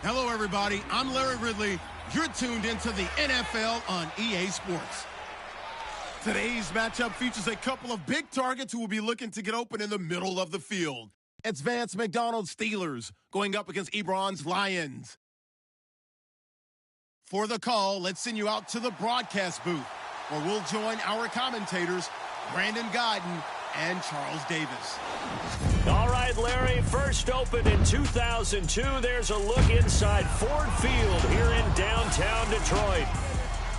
Hello, everybody. I'm Larry Ridley. You're tuned into the NFL on EA Sports. Today's matchup features a couple of big targets who will be looking to get open in the middle of the field. It's Vance McDonald's Steelers going up against Ebron's Lions. For the call, let's send you out to the broadcast booth, where we'll join our commentators, Brandon Godden and Charles Davis. All right, Larry, first opened in 2002. There's a look inside Ford Field here in downtown Detroit.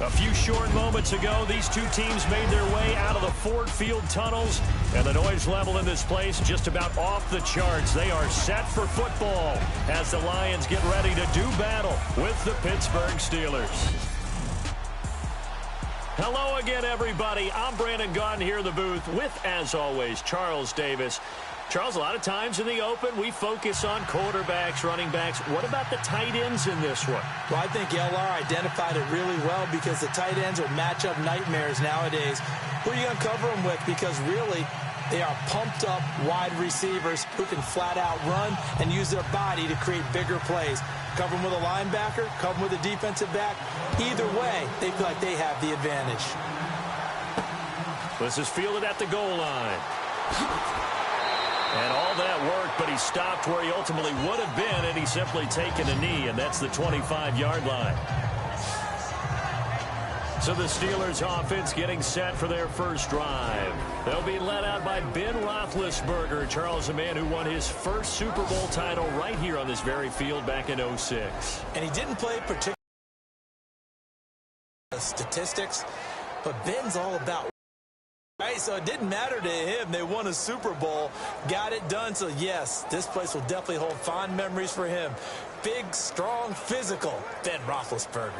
A few short moments ago, these two teams made their way out of the Ford Field tunnels, and the noise level in this place just about off the charts. They are set for football as the Lions get ready to do battle with the Pittsburgh Steelers. Hello again, everybody. I'm Brandon Gaudin here in the booth with, as always, Charles Davis. Charles, a lot of times in the open, we focus on quarterbacks, running backs. What about the tight ends in this one? Well, I think LR identified it really well because the tight ends are matchup nightmares nowadays. Who are you going to cover them with? Because really, they are pumped up wide receivers who can flat out run and use their body to create bigger plays. Cover them with a linebacker, cover them with a defensive back. Either way, they feel like they have the advantage. This is fielded at the goal line. And all that worked, but he stopped where he ultimately would have been, and he's simply taken a knee, and that's the 25-yard line. So the Steelers offense getting set for their first drive. They'll be led out by Ben Roethlisberger. Charles, a man who won his first Super Bowl title right here on this very field back in 2006. And he didn't play particular statistics, but Ben's all about. Right, so it didn't matter to him. They won a Super Bowl, got it done. So, yes, this place will definitely hold fond memories for him. Big, strong, physical Ben Roethlisberger.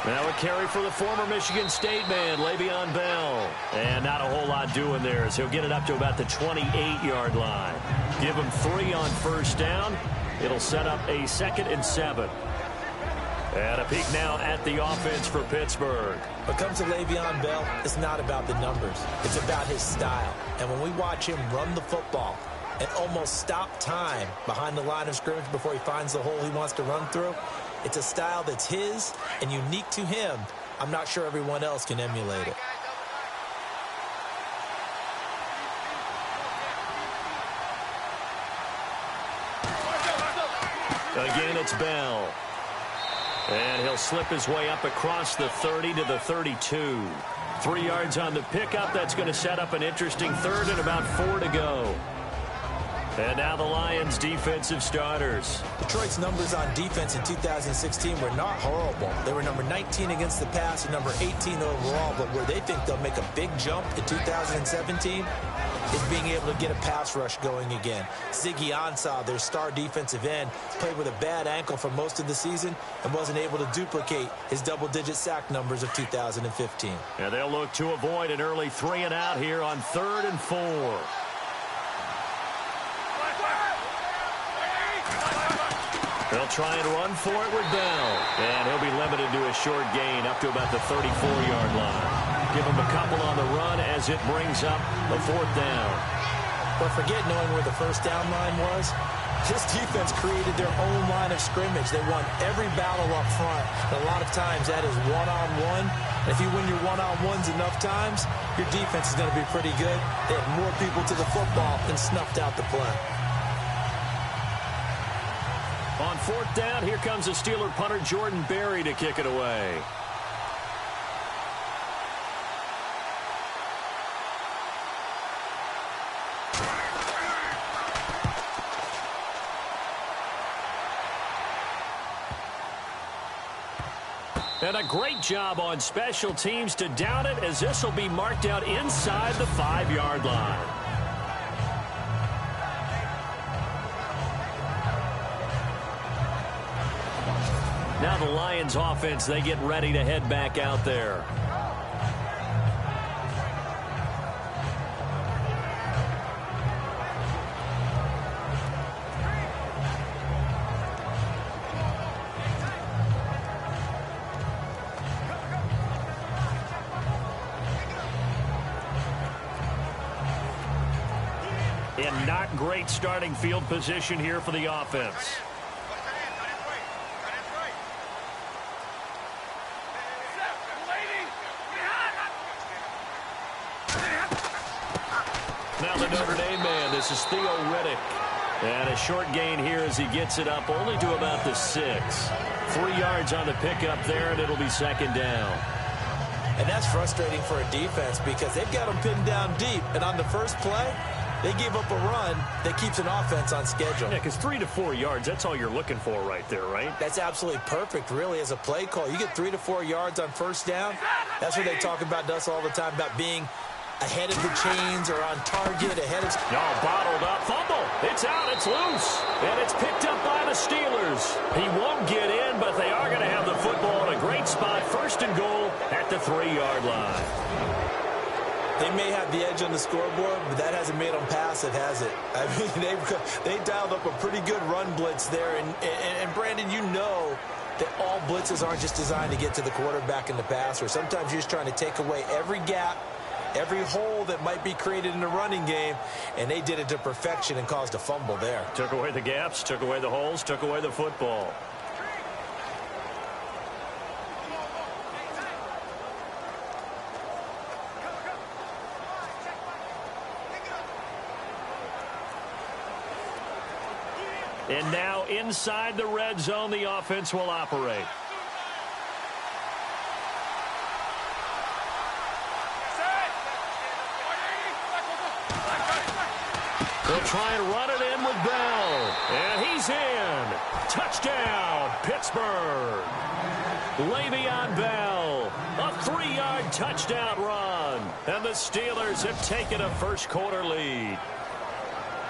Now a carry for the former Michigan State man, Le'Veon Bell. And not a whole lot doing there as he'll get it up to about the 28-yard line. Give him 3 on first down. It'll set up a 2nd and 7. And a peek now at the offense for Pittsburgh. When it comes to Le'Veon Bell, it's not about the numbers. It's about his style. And when we watch him run the football and almost stop time behind the line of scrimmage before he finds the hole he wants to run through, it's a style that's his and unique to him. I'm not sure everyone else can emulate it. Again, it's Bell. And he'll slip his way up across the 30 to the 32. 3 yards on the pickup. That's going to set up an interesting third and about 4 to go. And now the Lions' defensive starters. Detroit's numbers on defense in 2016 were not horrible. They were number 19 against the pass and number 18 overall. But where they think they'll make a big jump in 2017 is being able to get a pass rush going again. Ziggy Ansah, their star defensive end, played with a bad ankle for most of the season and wasn't able to duplicate his double-digit sack numbers of 2015. And they'll look to avoid an early 3 and out here on 3rd and 4. They'll try and run for it with Bell. And he'll be limited to a short gain up to about the 34-yard line. Give him a couple on the run as it brings up a 4th down. But forget knowing where the first down line was. This defense created their own line of scrimmage. They won every battle up front. And a lot of times that is one-on-one. And if you win your one-on-ones enough times, your defense is going to be pretty good. They had more people to the football and snuffed out the play. On 4th down, here comes the Steeler punter Jordan Berry to kick it away. And a great job on special teams to down it, as this will be marked out inside the 5-yard line. Now the Lions offense, they get ready to head back out there. And not great starting field position here for the offense. Now the Notre Dame man, this is Theo Riddick. And a short gain here as he gets it up only to about the 6. 3 yards on the pickup there, and it'll be second down. And that's frustrating for a defense because they've got them pinned down deep. And on the first play, they give up a run that keeps an offense on schedule. Yeah, because 3 to 4 yards, that's all you're looking for right there, right? That's absolutely perfect, really, as a play call. You get 3 to 4 yards on first down. That's what they talk about to us all the time, about being ahead of the chains or on target, ahead of... No, bottled up. Fumble. It's out. It's loose. And it's picked up by the Steelers. He won't get in, but they are going to have the football in a great spot. First and goal at the 3-yard line. They may have the edge on the scoreboard, but that hasn't made them passive, has it? I mean, they dialed up a pretty good run blitz there. And Brandon, you know that all blitzes aren't just designed to get to the quarterback and the passer. Sometimes you're just trying to take away every gap, every hole that might be created in the running game, and they did it to perfection and caused a fumble there. Took away the gaps, took away the holes, took away the football. And now inside the red zone, the offense will operate. They'll try and run it in with Bell. And he's in. Touchdown, Pittsburgh. Le'Veon Bell. A 3-yard touchdown run. And the Steelers have taken a first-quarter lead.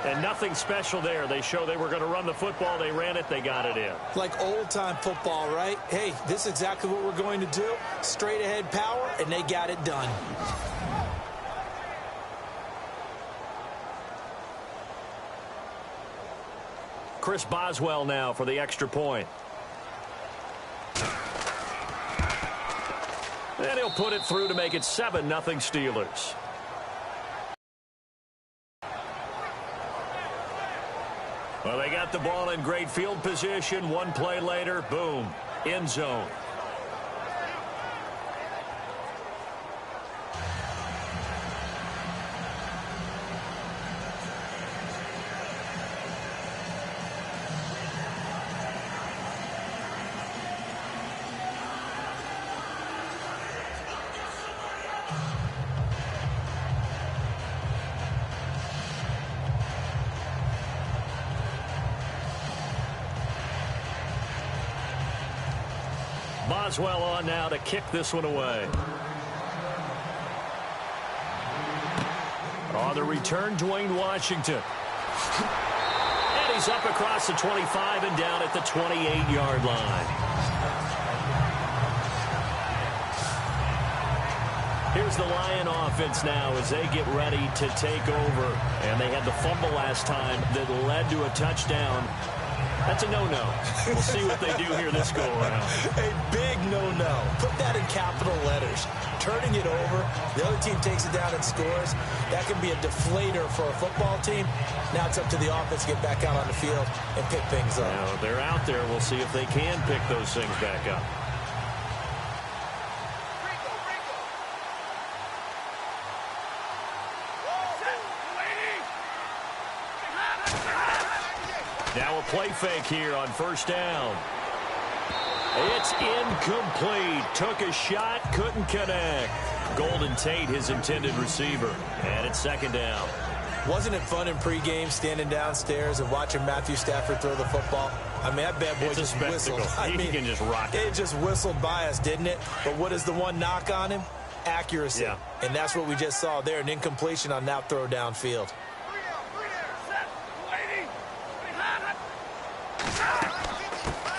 And nothing special there. They show they were going to run the football. They ran it. They got it in. Like old-time football, right? Hey, this is exactly what we're going to do. Straight-ahead power, and they got it done. Chris Boswell now for the extra point. And he'll put it through to make it 7-0 Steelers. Well, they got the ball in great field position. One play later, boom, end zone. Boswell on now to kick this one away. On the return, Dwayne Washington. And he's up across the 25 and down at the 28-yard line. Here's the Lion offense now as they get ready to take over. And they had the fumble last time that led to a touchdown. That's a no-no. We'll see what they do here this go-around. A big no-no. Put that in capital letters. Turning it over, the other team takes it down and scores. That can be a deflator for a football team. Now it's up to the offense to get back out on the field and pick things up. Now, they're out there. We'll see if they can pick those things back up. Now a play fake here on first down. It's incomplete. Took a shot, couldn't connect. Golden Tate, his intended receiver. And it's second down. Wasn't it fun in pregame standing downstairs and watching Matthew Stafford throw the football? I mean, that bad boy just whistled. He can just rock it. It just whistled by us, didn't it? But what is the one knock on him? Accuracy. Yeah. And that's what we just saw there, an incompletion on that throw downfield.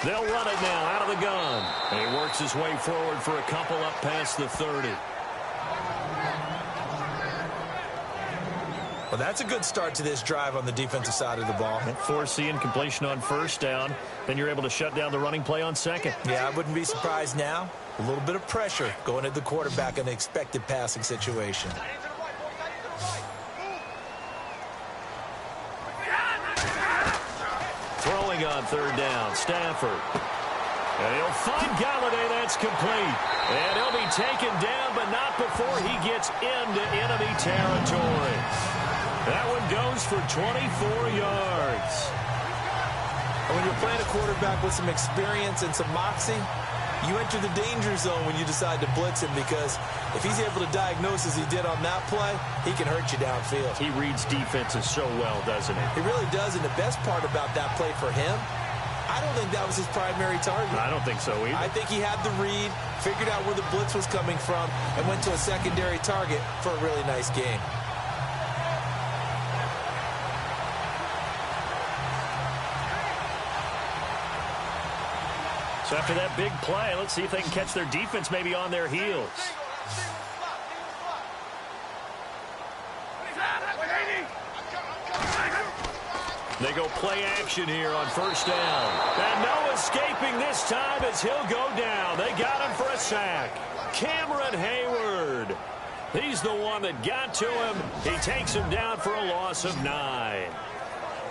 They'll run it now out of the gun. And he works his way forward for a couple up past the 30. Well, that's a good start to this drive on the defensive side of the ball. Force the incompletion on first down. Then you're able to shut down the running play on second. Yeah, I wouldn't be surprised now. A little bit of pressure going at the quarterback in an expected passing situation. throwing on third down. Stafford. And he'll find Galladay. That's complete. And he'll be taken down, but not before he gets into enemy territory. That one goes for 24 yards. When you're playing a quarterback with some experience and some moxie, you enter the danger zone when you decide to blitz him, because if he's able to diagnose as he did on that play, he can hurt you downfield. He reads defenses so well, doesn't he? He really does, and the best part about that play for him, I don't think that was his primary target. I don't think so either. I think he had the read, figured out where the blitz was coming from, and went to a secondary target for a really nice game. So after that big play, let's see if they can catch their defense maybe on their heels. They go play action here on first down. And no escaping this time as he'll go down. They got him for a sack. Cameron Hayward. He's the one that got to him. He takes him down for a loss of 9.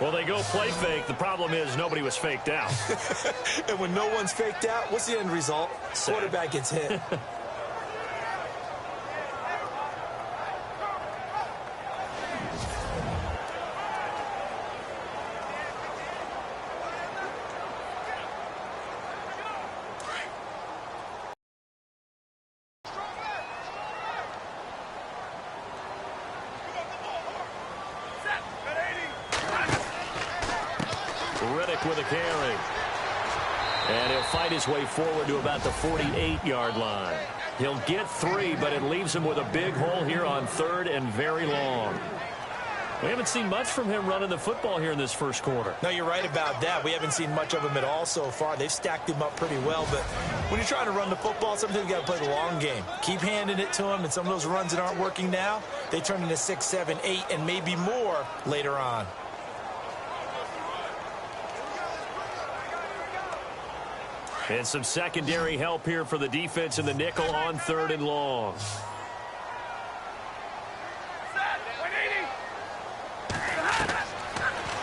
Well, they go play fake. The problem is nobody was faked out. And when no one's faked out, what's the end result? Quarterback gets hit. With a carry. And he'll fight his way forward to about the 48-yard line. He'll get 3, but it leaves him with a big hole here on third and very long. We haven't seen much from him running the football here in this first quarter. No, you're right about that. We haven't seen much of him at all so far. They've stacked him up pretty well, but when you're trying to run the football, sometimes you got to play the long game. Keep handing it to him, and some of those runs that aren't working now, they turn into 6, 7, 8, and maybe more later on. And some secondary help here for the defense in the nickel on third and long.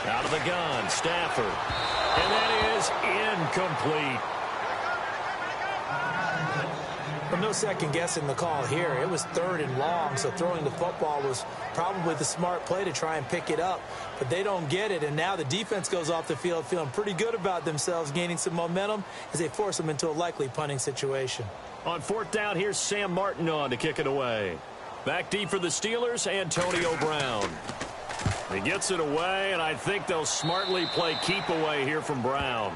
Out of the gun, Stafford. And that is incomplete. Well, no second guessing the call here. It was third and long, so throwing the football was probably the smart play to try and pick it up. But they don't get it, and now the defense goes off the field feeling pretty good about themselves, gaining some momentum as they force them into a likely punting situation. On fourth down, here's Sam Martin on to kick it away. Back deep for the Steelers, Antonio Brown. He gets it away, and I think they'll smartly play keep away here from Brown.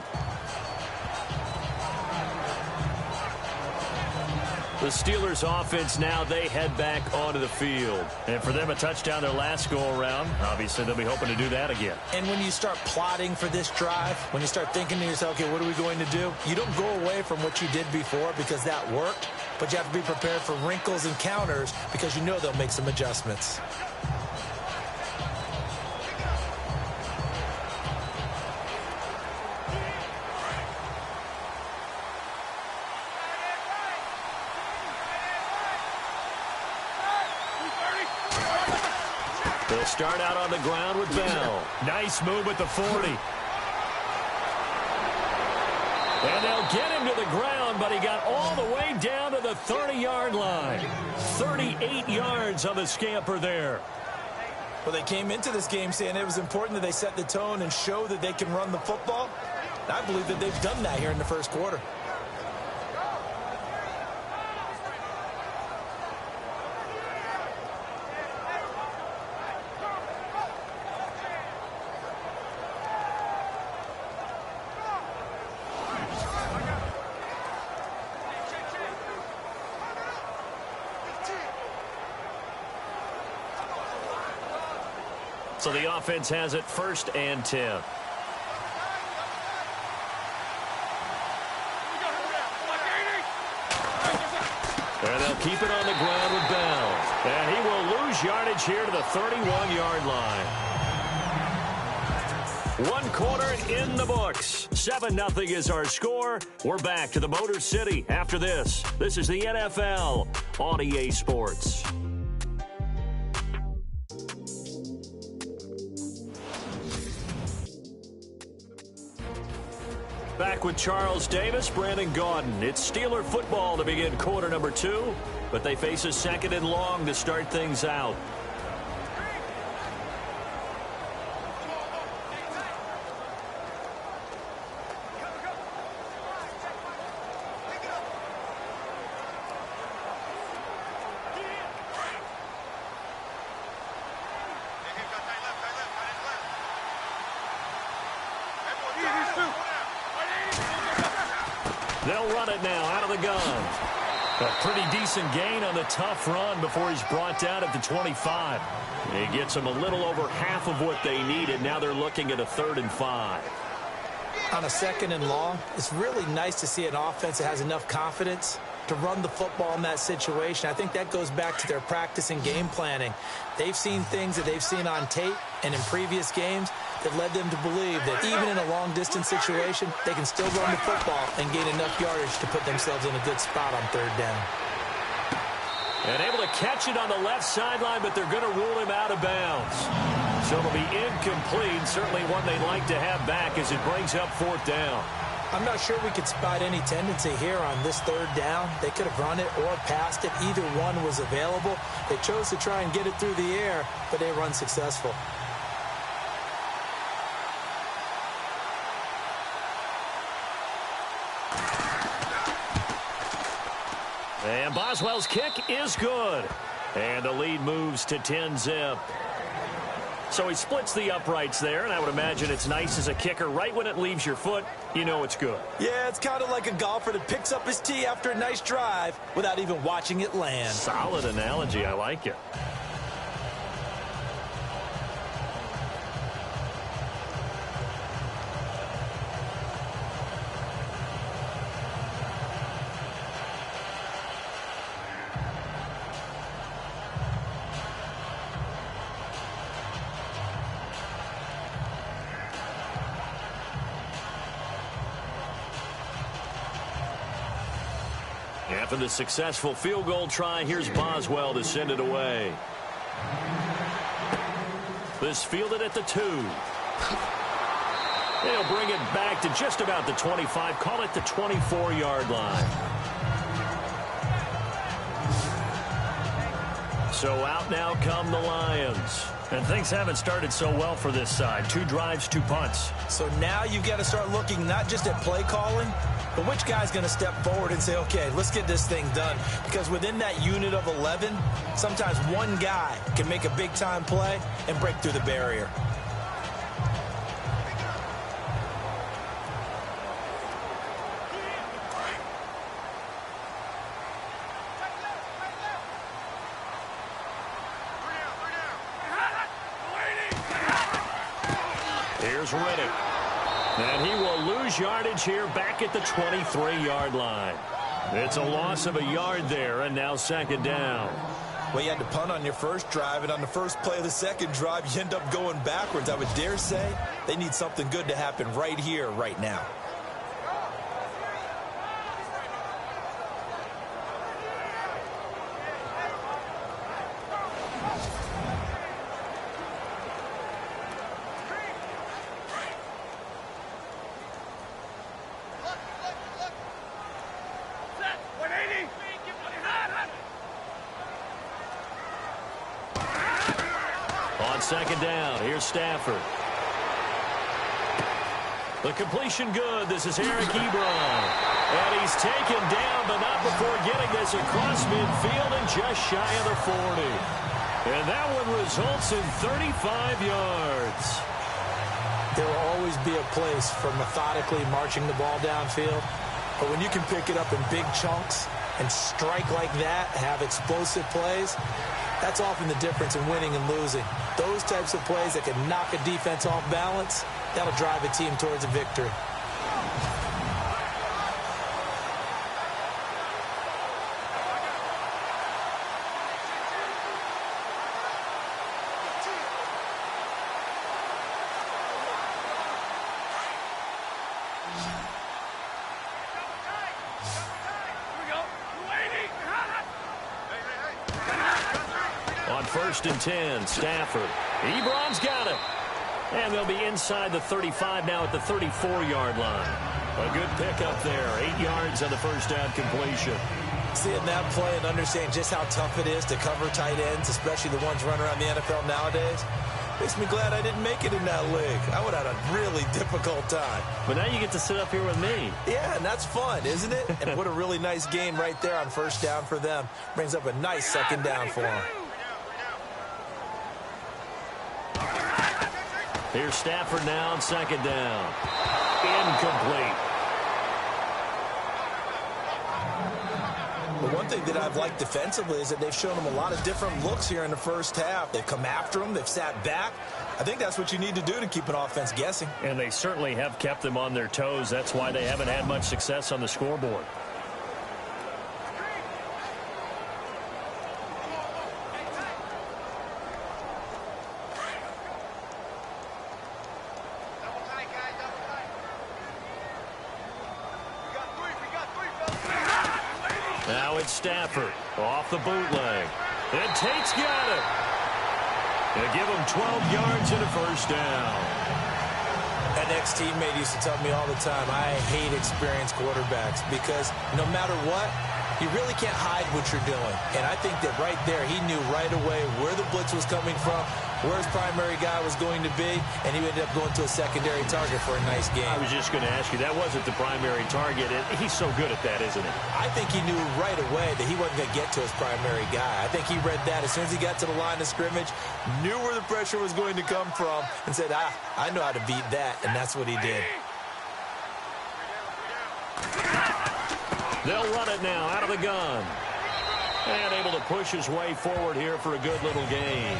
The Steelers offense now, they head back onto the field. And for them, a touchdown their last go-around. Obviously, they'll be hoping to do that again. And when you start plotting for this drive, when you start thinking to yourself, okay, what are we going to do? You don't go away from what you did before because that worked, but you have to be prepared for wrinkles and counters because you know they'll make some adjustments. They'll start out on the ground with Bell. Nice move at the 40. And they'll get him to the ground, but he got all the way down to the 30-yard line. 38 yards on the scamper there. Well, they came into this game saying it was important that they set the tone and show that they can run the football. I believe that they've done that here in the first quarter. So the offense has it 1st and 10. And they'll keep it on the ground with Bell. And he will lose yardage here to the 31-yard line. 1 quarter in the books. 7-0 is our score. We're back to the Motor City after this. This is the NFL on EA Sports. back with Charles Davis, Brandon Gaudin. It's Steeler football to begin quarter number 2, but they face a 2nd and long to start things out. They'll run it now out of the gun. A pretty decent gain on the tough run before he's brought down at the 25. He gets them a little over half of what they needed. Now they're looking at a 3rd and 5. On a 2nd and long, it's really nice to see an offense that has enough confidence to run the football in that situation. I think that goes back to their practice and game planning. They've seen things that they've seen on tape and in previous games that led them to believe that even in a long-distance situation, they can still run the football and gain enough yardage to put themselves in a good spot on 3rd down. And able to catch it on the left sideline, but they're going to rule him out of bounds. So it'll be incomplete, certainly one they'd like to have back as it brings up 4th down. I'm not sure we could spot any tendency here on this 3rd down. They could have run it or passed it. Either one was available. They chose to try and get it through the air, but they run successful. And Boswell's kick is good. And the lead moves to 10-zip. So he splits the uprights there, and I would imagine it's nice as a kicker. Right when it leaves your foot, you know it's good. Yeah, it's kind of like a golfer that picks up his tee after a nice drive without even watching it land. Solid analogy. I like it. After the successful field goal try, here's Boswell to send it away. This fielded at the 2. They'll bring it back to just about the 25. Call it the 24-yard line. So out now come the Lions. And things haven't started so well for this side. 2 drives, 2 punts. So now you've got to start looking not just at play calling, but which guy's going to step forward and say, okay, let's get this thing done. Because within that unit of 11, sometimes one guy can make a big-time play and break through the barrier. Here's Riddick. And he will lose yardage here back at the 23-yard line. It's a loss of a yard there, and now 2nd down. Well, you had to punt on your first drive, and on the first play of the second drive, you end up going backwards. I would dare say they need something good to happen right here, right now. On 2nd down, here's Stafford. The completion good. This is Eric Ebron. And he's taken down, but not before getting this across midfield and just shy of the 40. And that one results in 35 yards. There will always be a place for methodically marching the ball downfield. But when you can pick it up in big chunks and strike like that, have explosive plays, that's often the difference in winning and losing. Those types of plays that can knock a defense off balance, that'll drive a team towards a victory. On 1st and 10, Stafford. Ebron's got it. And they'll be inside the 35 now at the 34-yard line. A good pickup there. 8 yards on the first down completion. Seeing that play and understanding just how tough it is to cover tight ends, especially the ones running around the NFL nowadays, makes me glad I didn't make it in that league. I would have had a really difficult time. But now you get to sit up here with me. Yeah, and that's fun, isn't it? And what a really nice game right there on first down for them. Brings up a nice second down for them. Here's Stafford now on second down. Incomplete. But one thing that I've liked defensively is that they've shown them a lot of different looks here in the first half. They've come after them. They've sat back. I think that's what you need to do to keep an offense guessing. And they certainly have kept them on their toes. That's why they haven't had much success on the scoreboard. Now it's Stafford off the bootleg. And Tate's got it. They give him 12 yards and a first down. An ex-teammate used to tell me all the time, I hate experienced quarterbacks because no matter what, you really can't hide what you're doing. And I think that right there, he knew right away where the blitz was coming from, where his primary guy was going to be, and he ended up going to a secondary target for a nice game. I was just going to ask you, that wasn't the primary target. He's so good at that, isn't he? I think he knew right away that he wasn't going to get to his primary guy. I think he read that as soon as he got to the line of scrimmage, knew where the pressure was going to come from, and said, I know how to beat that, and that's what he did. They'll run it now out of the gun. And able to push his way forward here for a good little gain.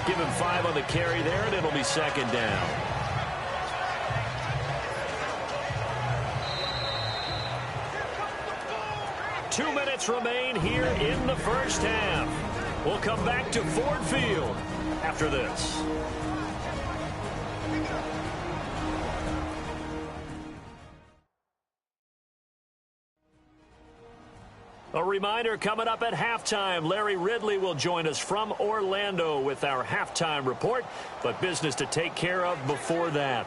Give him 5 on the carry there, and it'll be second down. Two minutes remain here in the first half. We'll come back to Ford Field after this. A reminder, coming up at halftime, Larry Ridley will join us from Orlando with our halftime report, but business to take care of before that.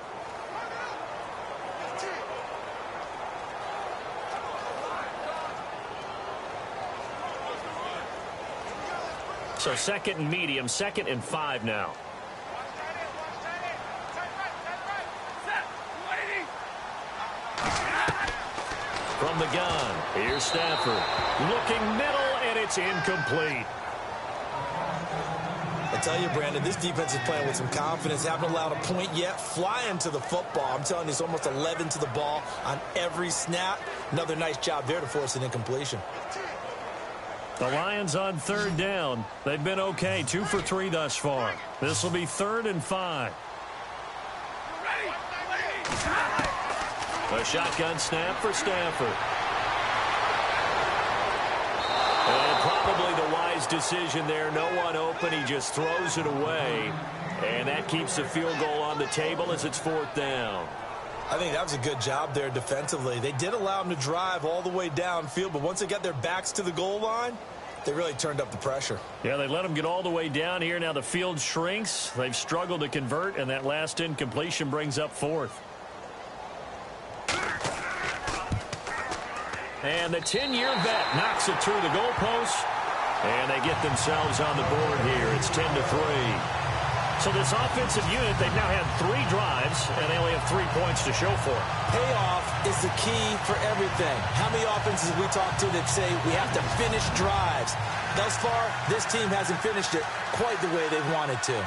So second and medium, 2nd and 5 now. From the gun, here's Stafford. Looking middle, and it's incomplete. I tell you, Brandon, this defense is playing with some confidence. Haven't allowed a point yet. Flying to the football. I'm telling you, it's almost 11 to the ball on every snap. Another nice job there to force an incompletion. The Lions on 3rd down. They've been okay, 2 for 3 thus far. This will be 3rd and 5. A shotgun snap for Stafford. And probably the wise decision there. No one open. He just throws it away. And that keeps the field goal on the table as it's 4th down. I think that was a good job there defensively. They did allow him to drive all the way downfield, but once they got their backs to the goal line, they really turned up the pressure. Yeah, they let him get all the way down here. Now the field shrinks. They've struggled to convert, and that last incompletion brings up 4th. And the 10-year vet knocks it through the goalpost. And they get themselves on the board here. It's 10-3. So this offensive unit, they've now had 3 drives, and they only have 3 points to show for it. Payoff is the key for everything. How many offenses have we talked to that say we have to finish drives? Thus far, this team hasn't finished it quite the way they wanted to.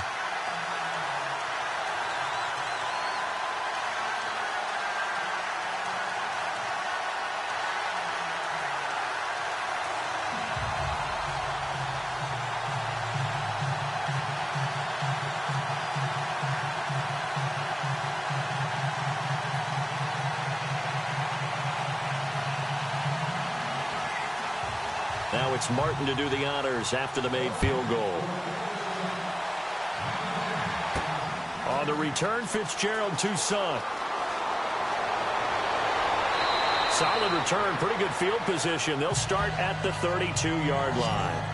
Now it's Martin to do the honors after the made field goal. On the return, Fitzgerald to Son. Solid return, pretty good field position. They'll start at the 32-yard line.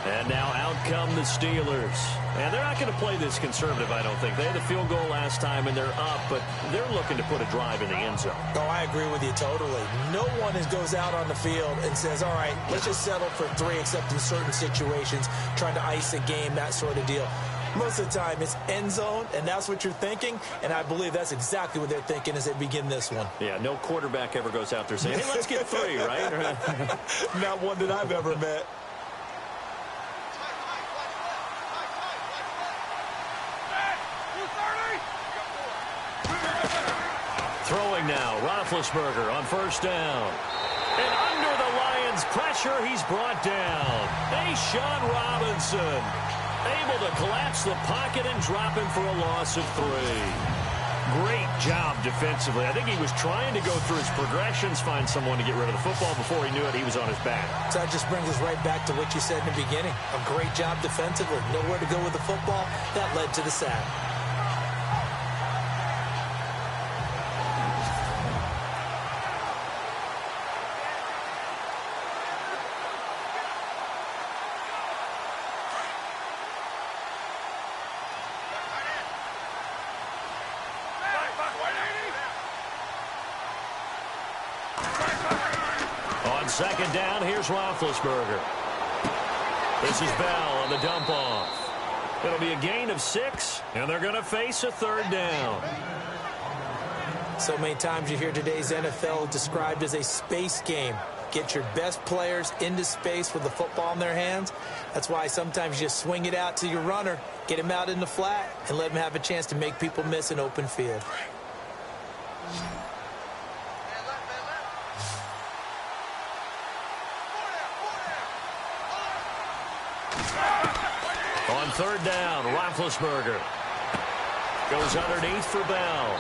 And now out come the Steelers. And they're not going to play this conservative, I don't think. They had the field goal last time, and they're up, but they're looking to put a drive in the end zone. Oh, I agree with you totally. No one goes out on the field and says, all right, let's just settle for 3, except in certain situations, trying to ice a game, that sort of deal. Most of the time, it's end zone, and that's what you're thinking, and I believe that's exactly what they're thinking as they begin this one. Yeah, no quarterback ever goes out there saying, hey, let's get 3, right? Not one that I've ever met. Throwing now, Roethlisberger on first down. And under the Lions' pressure, he's brought down. Sean Robinson able to collapse the pocket and drop him for a loss of 3. Great job defensively. I think he was trying to go through his progressions, find someone to get rid of the football. Before he knew it, he was on his back. So that just brings us right back to what you said in the beginning. A great job defensively. Nowhere to go with the football. That led to the sack. Second down, here's Roethlisberger. This is Bell on the dump off. It'll be a gain of 6, and they're going to face a 3rd down. So many times you hear today's NFL described as a space game. Get your best players into space with the football in their hands. That's why sometimes you just swing it out to your runner, get him out in the flat, and let him have a chance to make people miss an open field. On 3rd down, Roethlisberger goes underneath for Bell.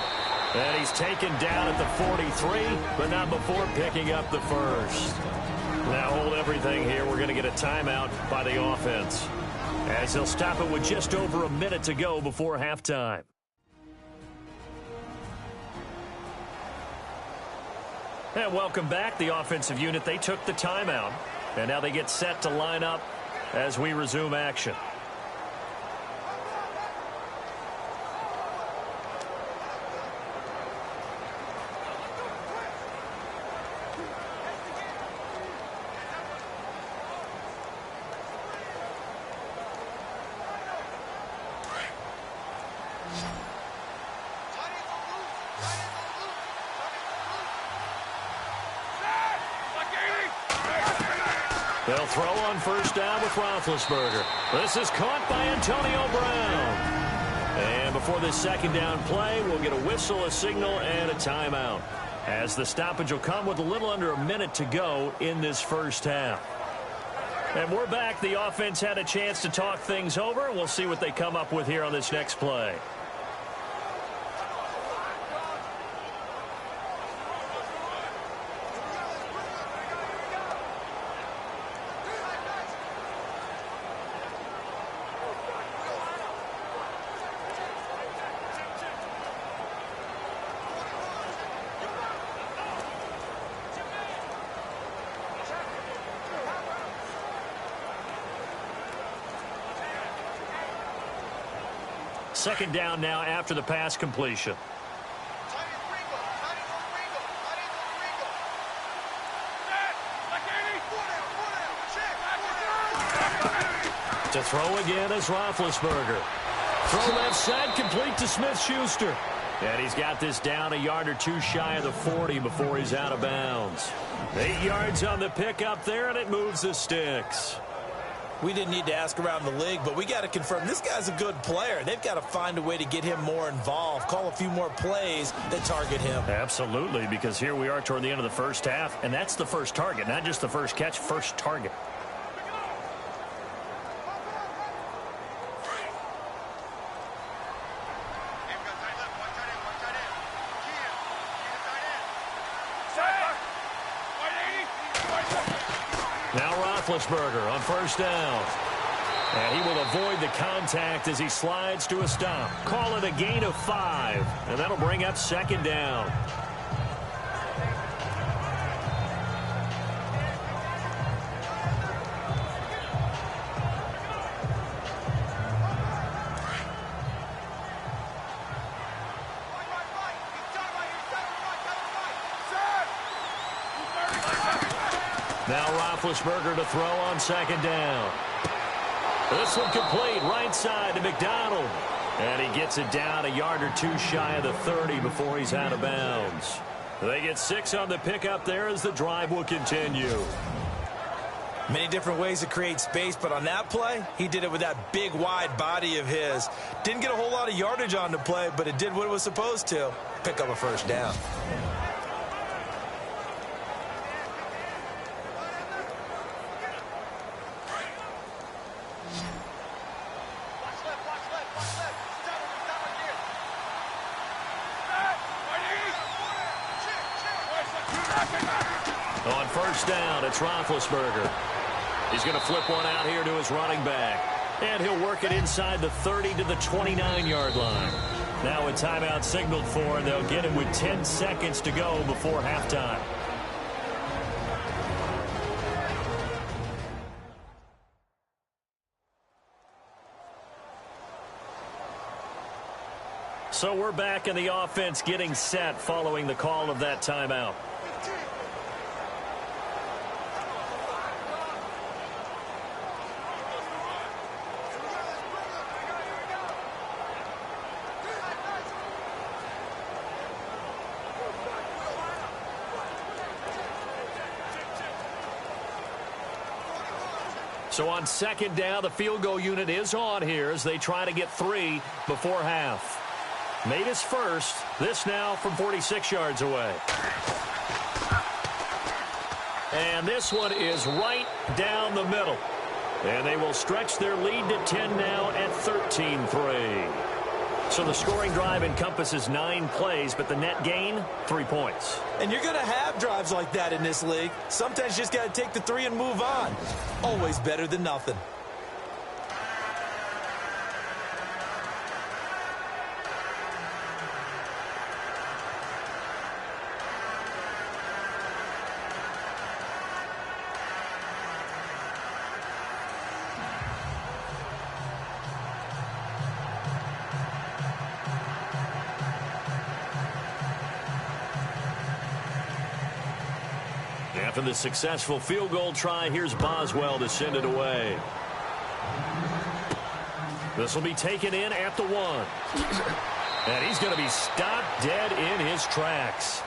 And he's taken down at the 43, but not before picking up the 1st. Now hold everything here. We're going to get a timeout by the offense, as they'll stop it with just over a minute to go before halftime. And welcome back. The offensive unit, they took the timeout, and now they get set to line up as we resume action. They'll throw on first down with Roethlisberger. This is caught by Antonio Brown. And before this second down play, we'll get a whistle, a signal, and a timeout, as the stoppage will come with a little under a minute to go in this first half. And we're back. The offense had a chance to talk things over. We'll see what they come up with here on this next play. Second down now after the pass completion. To throw again is Roethlisberger. Throw left side, complete to Smith-Schuster. And he's got this down a yard or 2 shy of the 40 before he's out of bounds. 8 yards on the pickup there, and it moves the sticks. We didn't need to ask around the league, but we got to confirm this guy's a good player. They've got to find a way to get him more involved, call a few more plays that target him. Absolutely, because here we are toward the end of the first half, and that's the first target, not just the first catch, first target. Now Roethlisberger on first down. And he will avoid the contact as he slides to a stop. Call it a gain of 5. And that'll bring up second down. Now Roethlisberger to throw on second down. This one complete right side to McDonald. And he gets it down a yard or two shy of the 30 before he's out of bounds. They get 6 on the pickup there as the drive will continue. Many different ways to create space, but on that play, he did it with that big, wide body of his. Didn't get a whole lot of yardage on the play, but it did what it was supposed to. Pick up a first down. On first down, it's Roethlisberger. He's going to flip one out here to his running back. And he'll work it inside the 30 to the 29-yard line. Now a timeout signaled for, and they'll get him with 10 seconds to go before halftime. So we're back in the offense getting set following the call of that timeout. So on second down, the field goal unit is on here as they try to get 3 before half. Made his first. This now from 46 yards away. And this one is right down the middle. And they will stretch their lead to 10 now at 13-3. So the scoring drive encompasses 9 plays, but the net gain, 3 points. And you're going to have drives like that in this league. Sometimes you just got to take the 3 and move on. Always better than nothing. After the successful field goal try, here's Boswell to send it away. This will be taken in at the 1. And he's going to be stopped dead in his tracks.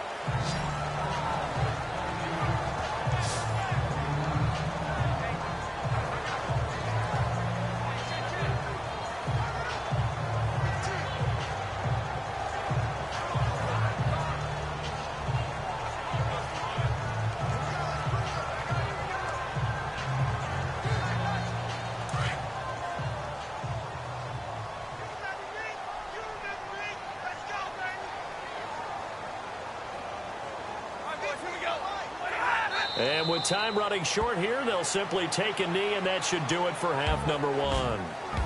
And with time running short here, they'll simply take a knee, and that should do it for half number 1.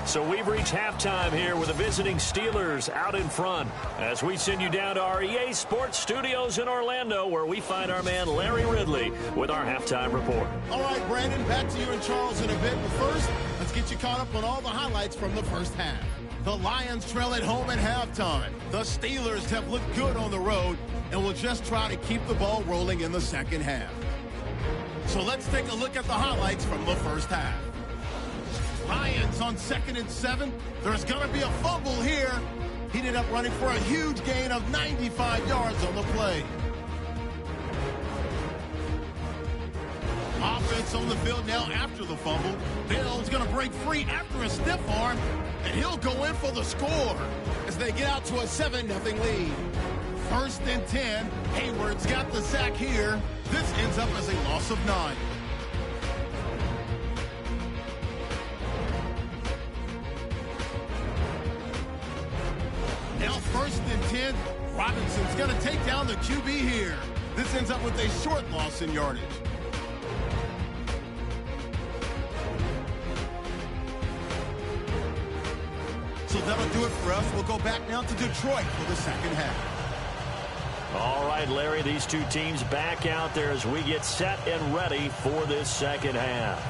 So we've reached halftime here with the visiting Steelers out in front as we send you down to our EA Sports Studios in Orlando, where we find our man Larry Ridley with our halftime report. All right, Brandon, back to you and Charles in a bit. But first, let's get you caught up on all the highlights from the first half. The Lions trail at home at halftime. The Steelers have looked good on the road and will just try to keep the ball rolling in the second half. So let's take a look at the highlights from the first half. Lions on 2nd and 7. There's going to be a fumble here. He ended up running for a huge gain of 95 yards on the play. Offense on the field now after the fumble. Bill's going to break free after a stiff arm, and he'll go in for the score as they get out to a 7-0 lead. 1st and 10. Hayward's got the sack here. This ends up as a loss of 9. Now 1st and 10. Robinson's going to take down the QB here. This ends up with a short loss in yardage. So that'll do it for us. We'll go back now to Detroit for the second half. All right, Larry, these two teams back out there as we get set and ready for this second half.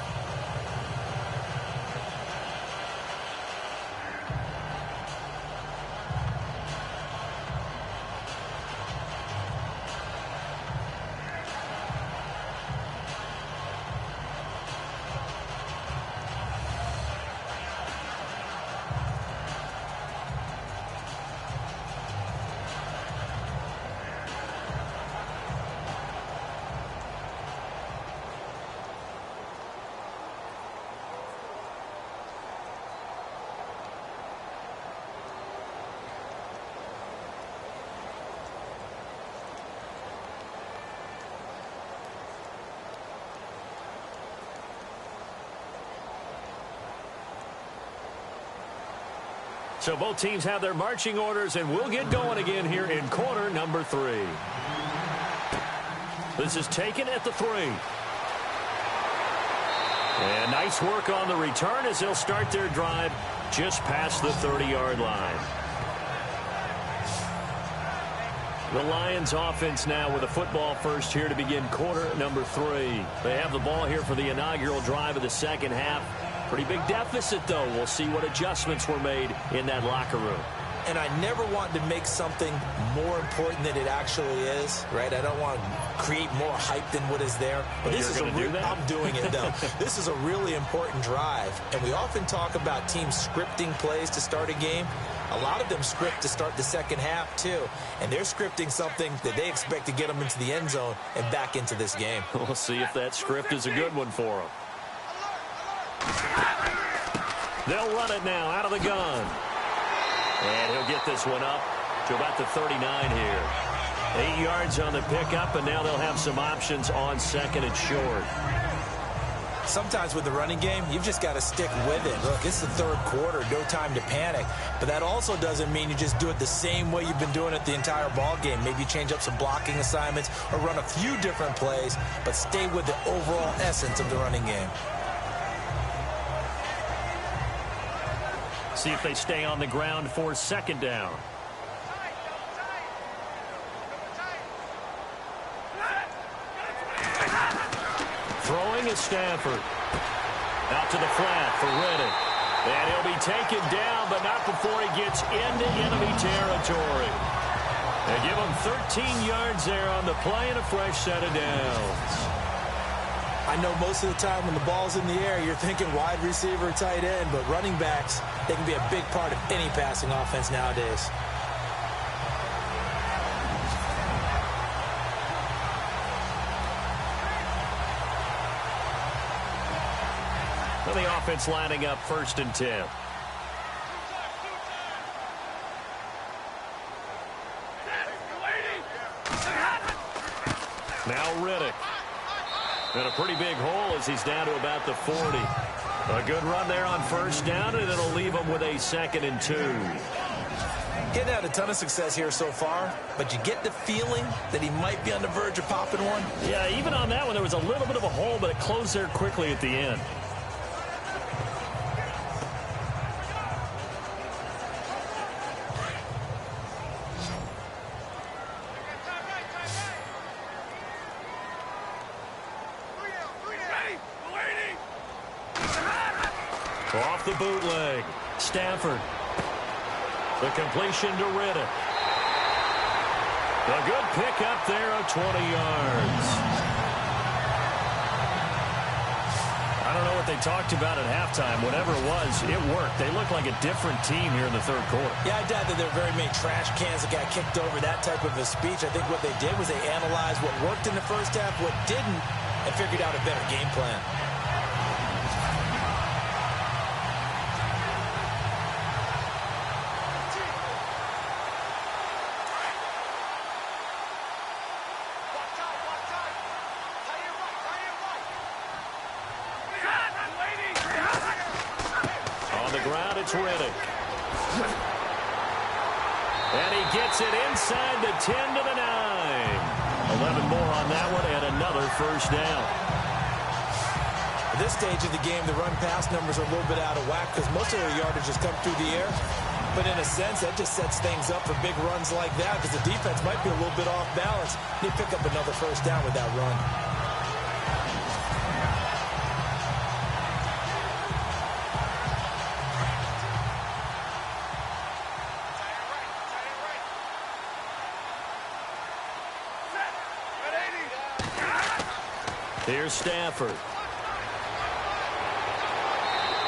So both teams have their marching orders, and we'll get going again here in quarter number 3. This is taken at the 3. And nice work on the return as they'll start their drive just past the 30-yard line. The Lions offense now with a football first here to begin quarter number 3. They have the ball here for the inaugural drive of the second half. Pretty big deficit, though. We'll see what adjustments were made in that locker room. And I never want to make something more important than it actually is, right? I don't want to create more hype than what is there. But this is I'm doing it, though. This is a really important drive. And we often talk about teams scripting plays to start a game. A lot of them script to start the second half, too. And they're scripting something that they expect to get them into the end zone and back into this game. We'll see if that script is a good one for them. They'll run it now out of the gun. And he'll get this one up to about the 39 here. 8 yards on the pickup, and now they'll have some options on second and short. Sometimes with the running game, you've just got to stick with it. Look, it's the third quarter, no time to panic. But that also doesn't mean you just do it the same way you've been doing it the entire ball game. Maybe change up some blocking assignments or run a few different plays, but stay with the overall essence of the running game. See if they stay on the ground for second down. Throwing is Stafford. Out to the flat for Riddick. And he'll be taken down, but not before he gets into enemy territory. They give him 13 yards there on the play and a fresh set of downs. I know most of the time when the ball's in the air, you're thinking wide receiver, tight end, but running backs, they can be a big part of any passing offense nowadays. And the offense lining up 1st and 10. Now Riddick. And a pretty big hole as he's down to about the 40. A good run there on first down, and it'll leave him with a 2nd and 2. Getting had a ton of success here so far, but you get the feeling that he might be on the verge of popping one. Yeah, even on that one, there was a little bit of a hole, but it closed there quickly at the end. Off the bootleg. Stafford. The completion to Riddick. A good pickup there of 20 yards. I don't know what they talked about at halftime. Whatever it was, it worked. They looked like a different team here in the third quarter. Yeah, I doubt that there were very many trash cans that got kicked over, that type of a speech. I think what they did was they analyzed what worked in the first half, what didn't, and figured out a better game plan. Riddick. And he gets it inside the 10 to the 9. 11 more on that one and another first down. At this stage of the game, the run-pass numbers are a little bit out of whack because most of their yardage has come through the air. But in a sense, that just sets things up for big runs like that because the defense might be a little bit off balance. They pick up another first down with that run. Here's Stafford.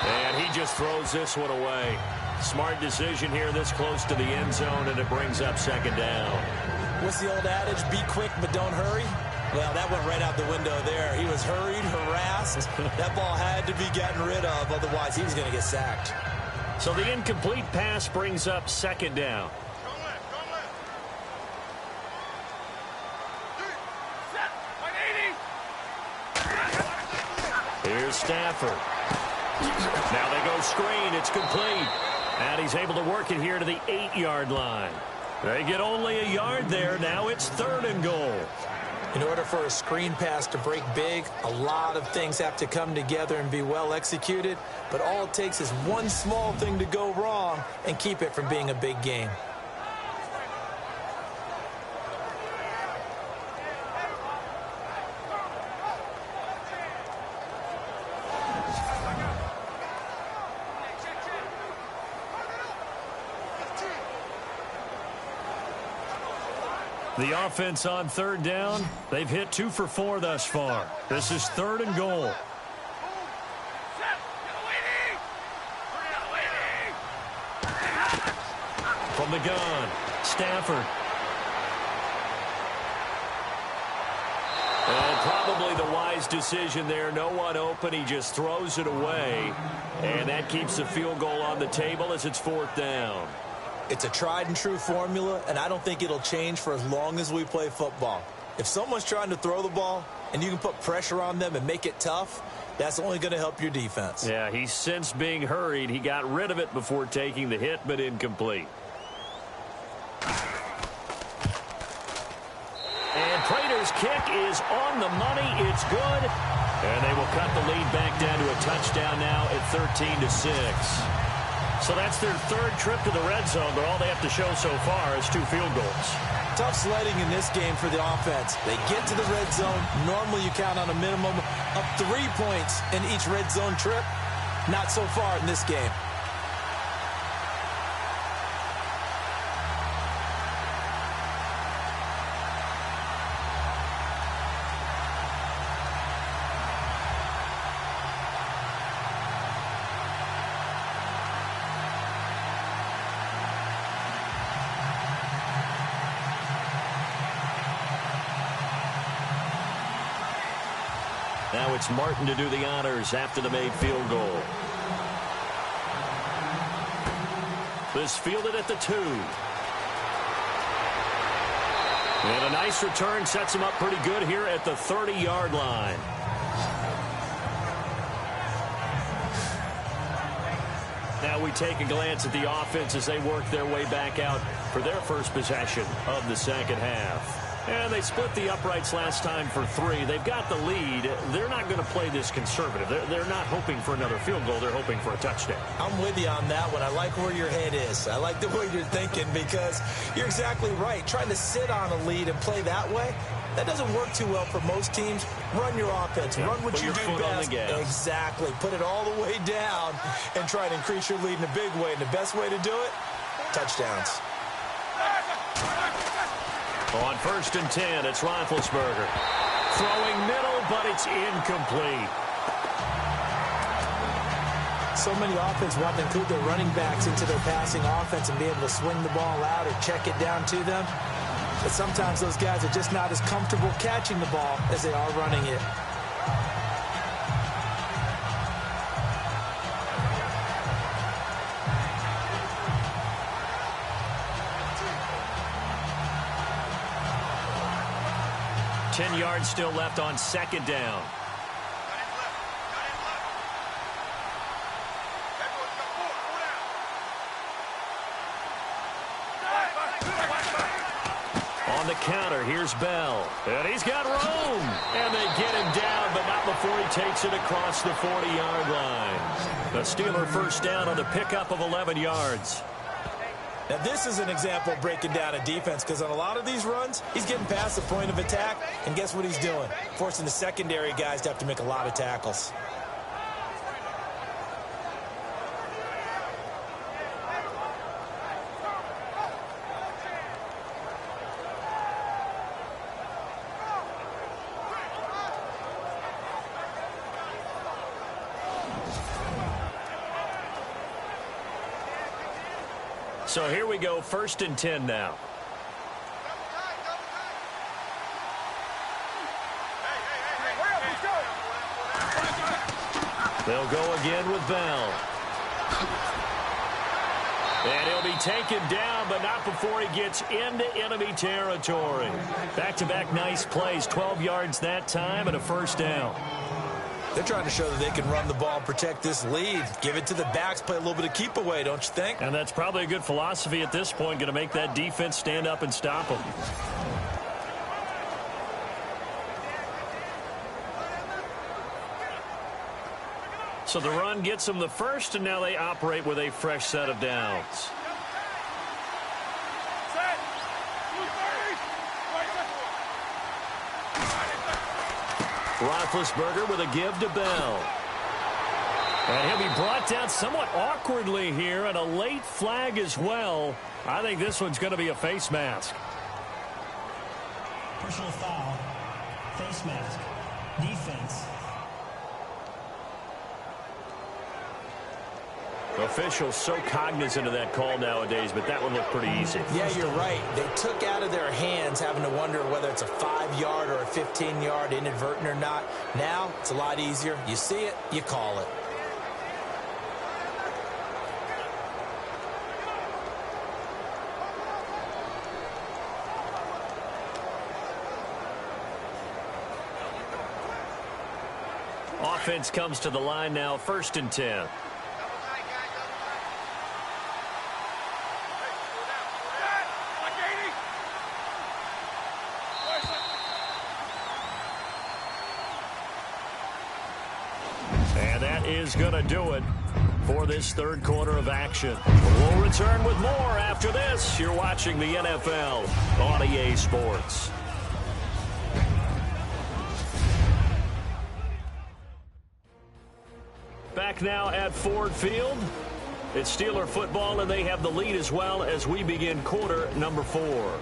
And he just throws this one away. Smart decision here this close to the end zone, and it brings up second down. What's the old adage? Be quick, but don't hurry. Well, that went right out the window there. He was hurried, harassed. That ball had to be gotten rid of, otherwise he was going to get sacked. So the incomplete pass brings up second down. Here's Stafford. Now they go screen. It's complete. And he's able to work it here to the 8-yard line. They get only a yard there. Now it's 3rd and goal. In order for a screen pass to break big, a lot of things have to come together and be well executed. But all it takes is one small thing to go wrong and keep it from being a big game. The offense on 3rd down. They've hit 2 for 4 thus far. This is 3rd and goal. From the gun, Stafford. And probably the wise decision there. No one open. He just throws it away. And that keeps the field goal on the table as it's 4th down. It's a tried-and-true formula, and I don't think it'll change for as long as we play football. If someone's trying to throw the ball and you can put pressure on them and make it tough, that's only going to help your defense. Yeah, he's since being hurried. He got rid of it before taking the hit, but incomplete. And Prater's kick is on the money. It's good. And they will cut the lead back down to a touchdown now at 13-6. So that's their 3rd trip to the red zone, but all they have to show so far is 2 field goals. Tough sledding in this game for the offense. They get to the red zone. Normally you count on a minimum of 3 points in each red zone trip. Not so far in this game. Now it's Martin to do the honors after the made field goal. This fielded at the 2. And a nice return sets him up pretty good here at the 30-yard line. Now we take a glance at the offense as they work their way back out for their first possession of the second half. And they split the uprights last time for 3. They've got the lead. They're not going to play this conservative. They're not hoping for another field goal. They're hoping for a touchdown. I'm with you on that one. I like where your head is. I like the way you're thinking because you're exactly right. Trying to sit on a lead and play that way, that doesn't work too well for most teams. Run your offense. Run what you do best. Exactly. Put it all the way down and try to increase your lead in a big way. And the best way to do it, touchdowns. On 1st and 10, it's Roethlisberger. Throwing middle, but it's incomplete. So many offenses want to include their running backs into their passing offense and be able to swing the ball out or check it down to them. But sometimes those guys are just not as comfortable catching the ball as they are running it. Ten yards still left on 2nd down. On the counter, here's Bell. And he's got room. And they get him down, but not before he takes it across the 40-yard line. A Steeler first down on the pickup of 11 yards. Now, this is an example of breaking down a defense because on a lot of these runs, he's getting past the point of attack, and guess what he's doing? Forcing the secondary guys to have to make a lot of tackles. So here we go, 1st and 10 now. They'll go again with Bell. And he'll be taken down, but not before he gets into enemy territory. Back-to-back nice plays, 12 yards that time and a first down. They're trying to show that they can run the ball and protect this lead. Give it to the backs, play a little bit of keep away, don't you think? And that's probably a good philosophy at this point, going to make that defense stand up and stop them. So the run gets them the first, and now they operate with a fresh set of downs. Roethlisberger with a give to Bell. And he'll be brought down somewhat awkwardly here, and a late flag as well. I think this one's going to be a face mask. Personal foul, face mask, defense. Officials so cognizant of that call nowadays, but that one looked pretty easy. Yeah, you're right. They took out of their hands having to wonder whether it's a 5-yard or a 15-yard inadvertent or not. Now, it's a lot easier. You see it, you call it. Offense comes to the line now, 1st and 10. And that is going to do it for this third quarter of action. We'll return with more after this. You're watching the NFL on EA Sports. Back now at Ford Field. It's Steeler football, and they have the lead as well as we begin quarter number 4.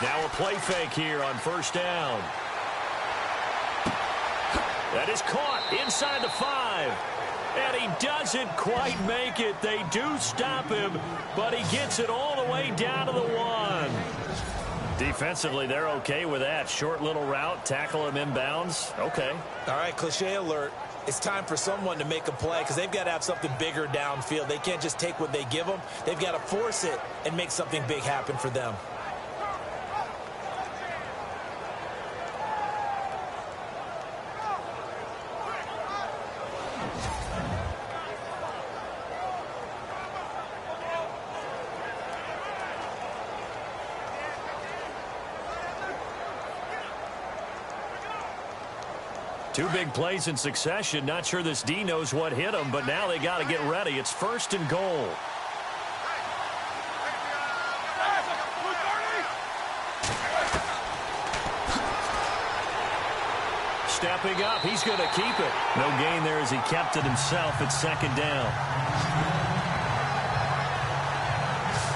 Now a play fake here on 1st down. That is caught inside the 5. And he doesn't quite make it. They do stop him, but he gets it all the way down to the 1. Defensively, they're okay with that. Short little route, tackle him inbounds. Okay. All right, cliche alert. It's time for someone to make a play because they've got to have something bigger downfield. They can't just take what they give them. They've got to force it and make something big happen for them. Two big plays in succession. Not sure this D knows what hit him, but now they got to get ready. It's 1st and goal. Stepping up, he's going to keep it. No gain there as he kept it himself. It's 2nd down.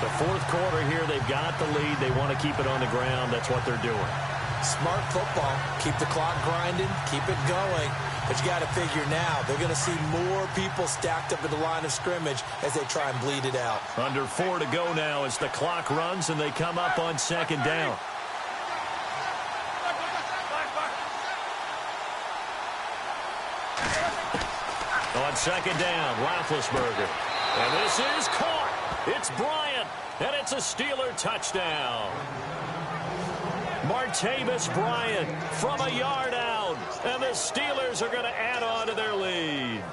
The 4th quarter here, they've got the lead. They want to keep it on the ground. That's what they're doing. Smart football. Keep the clock grinding. Keep it going. But you got to figure now, they're going to see more people stacked up at the line of scrimmage as they try and bleed it out. Under 4 to go now as the clock runs and they come up on 2nd down. On 2nd down, Roethlisberger. And this is caught. It's Bryant, and it's a Steeler touchdown. Martavis Bryant from a yard out, and the Steelers are going to add on to their lead.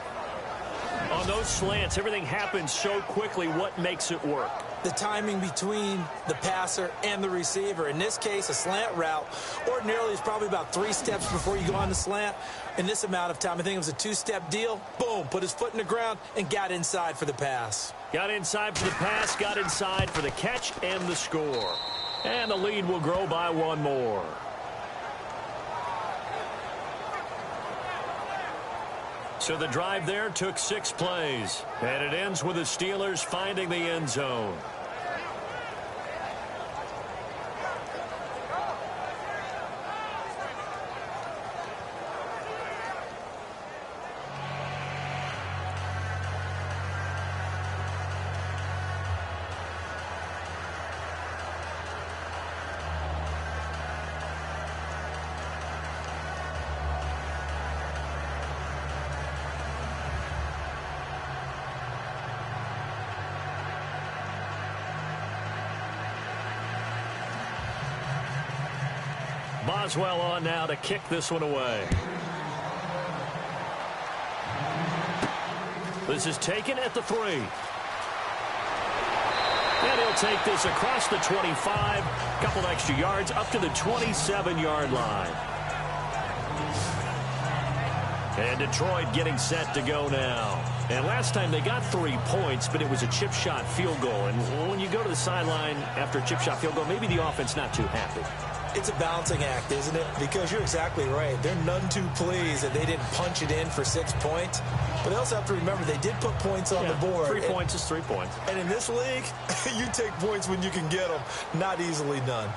On those slants, everything happens so quickly. What makes it work? The timing between the passer and the receiver. In this case, a slant route ordinarily is probably about 3 steps before you go on the slant. In this amount of time, I think it was a 2-step deal. Boom, put his foot in the ground and got inside for the pass. Got inside for the pass, got inside for the catch and the score. And the lead will grow by 1 more. So the drive there took 6 plays. And it ends with the Steelers finding the end zone. Boswell on now to kick this one away. This is taken at the 3. And he'll take this across the 25, couple extra yards up to the 27-yard line. And Detroit getting set to go now. And last time they got 3 points, but it was a chip shot field goal. And when you go to the sideline after a chip shot field goal, maybe the offense not too happy. It's a balancing act, isn't it? Because you're exactly right. They're none too pleased that they didn't punch it in for 6 points. But they also have to remember they did put points on the board. 3 points is 3 points. And in this league, you take points when you can get them. Not easily done.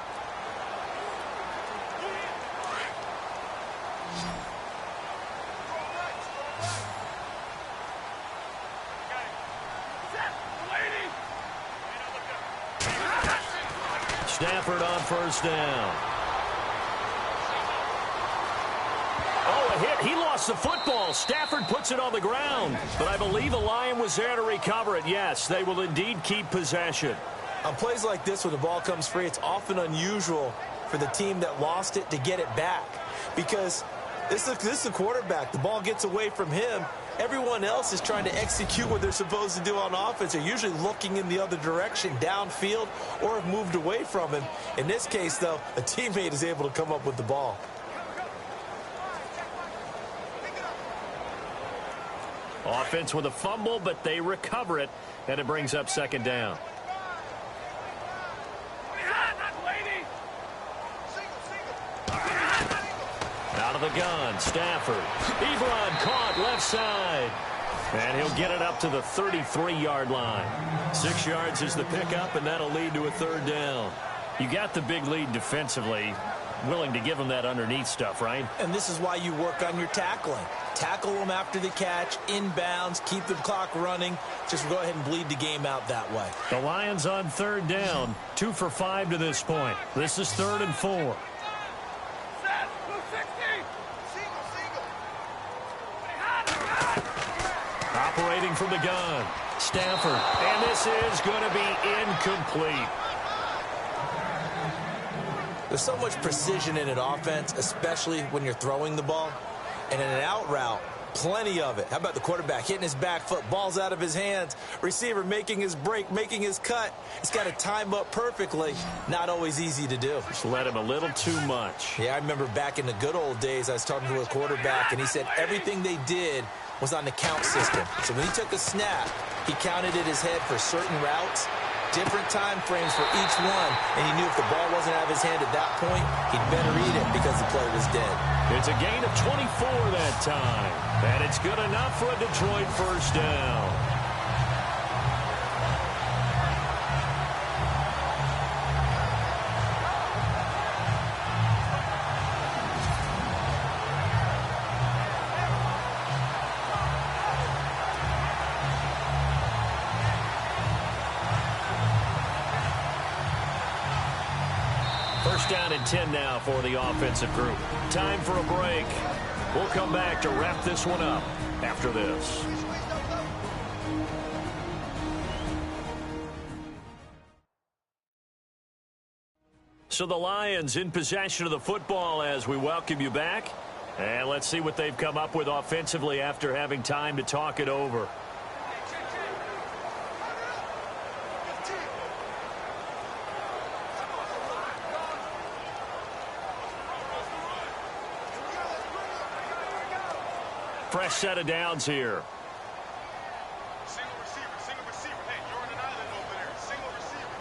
Stafford on first down. Oh, a hit. He lost the football. Stafford puts it on the ground. But I believe the Lion was there to recover it. Yes, they will indeed keep possession. On plays like this, when the ball comes free, it's often unusual for the team that lost it to get it back. Because this is the quarterback. The ball gets away from him. Everyone else is trying to execute what they're supposed to do on offense. They're usually looking in the other direction, downfield, or have moved away from him. In this case, though, a teammate is able to come up with the ball. Offense with a fumble, but they recover it, and it brings up second down. Out of the gun, Stafford. Ebron caught left side. And he'll get it up to the 33-yard line. 6 yards is the pickup, and that'll lead to a third down. You got the big lead defensively. Willing to give them that underneath stuff, right? And this is why you work on your tackling. Tackle them after the catch, inbounds, keep the clock running. Just go ahead and bleed the game out that way. The Lions on third down, 2 for 5 to this point. This is 3rd and 4. Operating from the gun, Stafford, and this is going to be incomplete. There's so much precision in an offense, especially when you're throwing the ball. And in an out route, plenty of it. How about the quarterback hitting his back foot, ball's out of his hands, receiver making his break, making his cut. He's got to time up perfectly. Not always easy to do. Just let him a little too much. Yeah, I remember back in the good old days, I was talking to a quarterback, and he said everything they did was on the count system. So when he took a snap, he counted in his head for certain routes, different time frames for each one, and he knew if the ball wasn't out of his hand at that point, he'd better eat it because the play was dead. It's a gain of 24 that time, and it's good enough for a Detroit first down. First down and 10 now for the offensive group. Time for a break. We'll come back to wrap this one up after this. So the Lions in possession of the football as we welcome you back. And let's see what they've come up with offensively after having time to talk it over. Fresh set of downs here. Single receiver. Hey, you're on an island over there. Single receiver.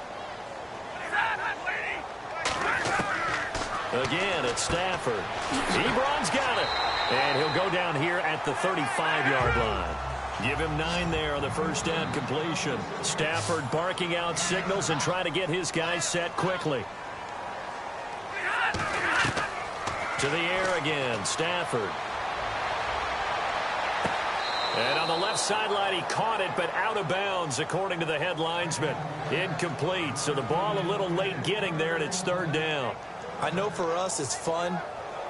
Again, it's Stafford. Ebron's got it. And he'll go down here at the 35-yard line. Give him 9 there on the first down completion. Stafford barking out signals and trying to get his guys set quickly. To the air again, Stafford. And on the left sideline, he caught it, but out of bounds, according to the head linesman. Incomplete, so the ball a little late getting there, and it's third down. I know for us it's fun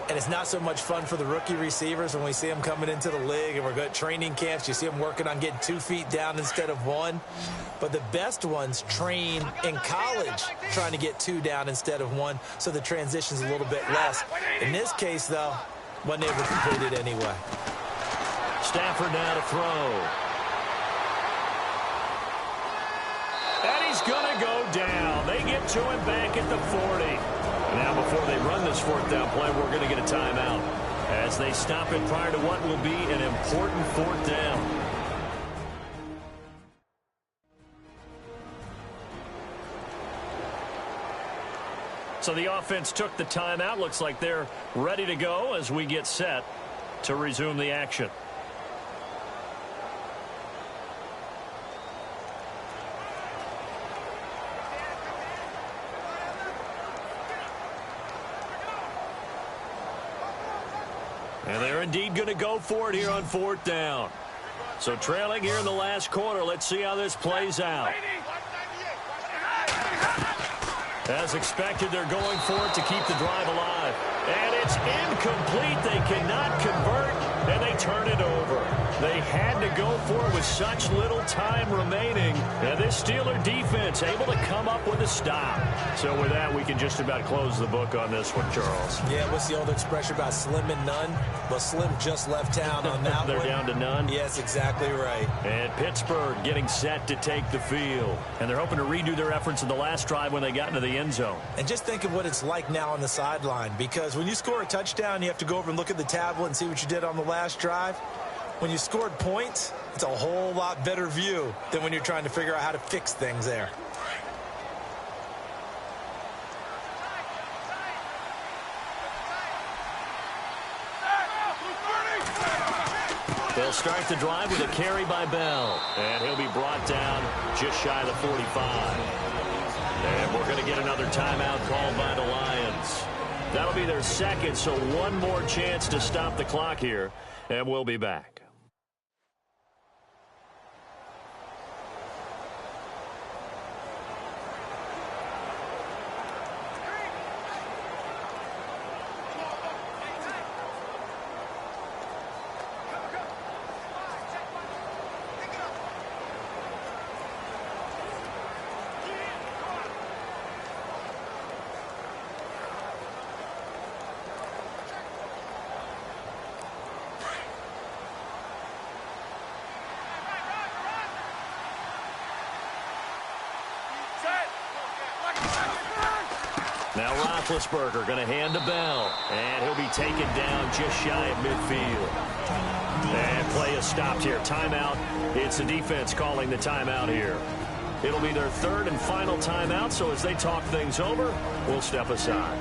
And it's not so much fun for the rookie receivers when we see them coming into the league and we're good training camps. You see them working on getting 2 feet down instead of 1. But the best ones train in college trying to get 2 down instead of 1, so the transition's a little bit less. In this case, though, wasn't able to complete it anyway. Stafford now to throw. And he's going to go down. They get to him back at the 40. Now, before they run this 4th down play, we're going to get a timeout as they stop it prior to what will be an important 4th down. So the offense took the timeout. Looks like they're ready to go as we get set to resume the action. And they're indeed going to go for it here on 4th down. So trailing here in the last quarter. Let's see how this plays out. As expected, they're going for it to keep the drive alive. And it's incomplete. They cannot convert, and they turn it over. They had to go for it with such little time remaining. And this Steeler defense able to come up with a stop. So with that, we can just about close the book on this one, Charles. Yeah, what's the old expression about slim and none? Well, Slim just left town on that They're one. down to none? Yes, exactly right. And Pittsburgh getting set to take the field. And they're hoping to redo their efforts in the last drive when they got into the end zone. And just think of what it's like now on the sideline, because when you score a touchdown, you have to go over and look at the tablet and see what you did on the last drive. When you scored points, it's a whole lot better view than when you're trying to figure out how to fix things there. They'll start the drive with a carry by Bell. And he'll be brought down just shy of the 45. And we're going to get another timeout called by the Lions. That'll be their second, so one more chance to stop the clock here. And we'll be back. Now Roethlisberger going to hand to Bell. And he'll be taken down just shy of midfield. And play is stopped here. Timeout. It's the defense calling the timeout here. It'll be their 3rd and final timeout, so as they talk things over, we'll step aside.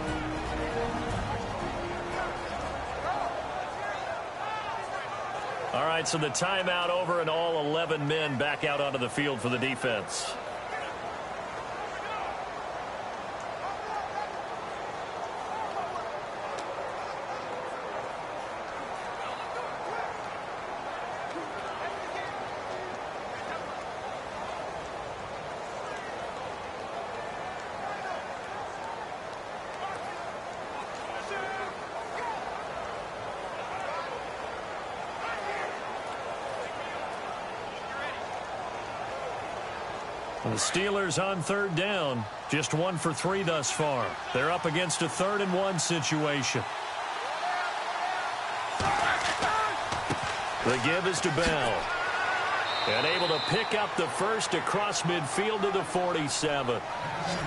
All right, so the timeout over and all 11 men back out onto the field for the defense. The Steelers on 3rd down, just 1 for 3 thus far. They're up against a 3rd and 1 situation. The give is to Bell. And able to pick up the first across midfield to the 47.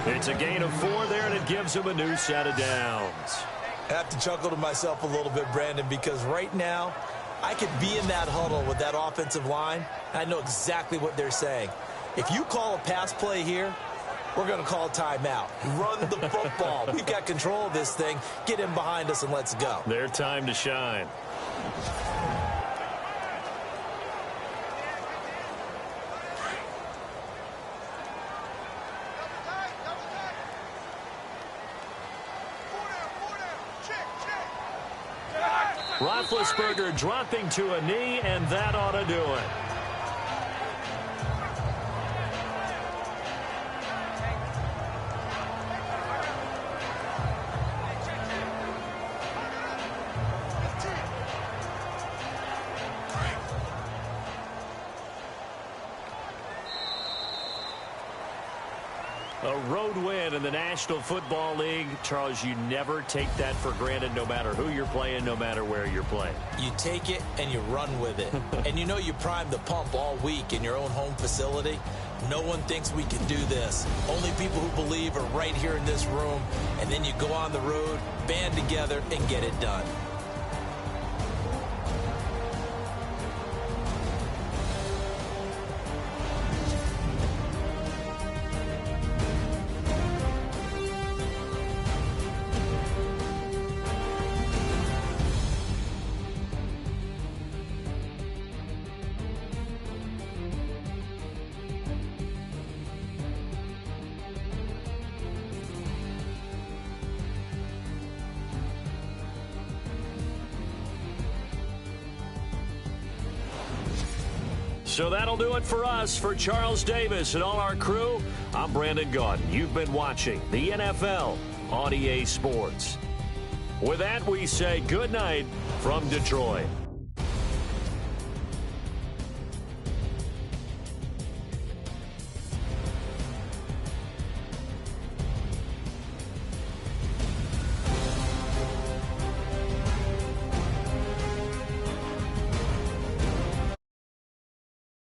It's a gain of 4 there, and it gives him a new set of downs. I have to chuckle to myself a little bit, Brandon, because right now I could be in that huddle with that offensive line, and I know exactly what they're saying. If you call a pass play here, we're going to call a timeout. Run the football. We've got control of this thing. Get in behind us and let's go. Their time to shine. Roethlisberger dropping to a knee, and that ought to do it. A road win in the National Football League. Charles, you never take that for granted no matter who you're playing, no matter where you're playing. You take it and you run with it. And you know you primed the pump all week in your own home facility. No one thinks we can do this. Only people who believe are right here in this room. And then you go on the road, band together, and get it done. So that'll do it for us. For Charles Davis and all our crew, I'm Brandon Gaudin. You've been watching the NFL on EA Sports. With that, we say good night from Detroit.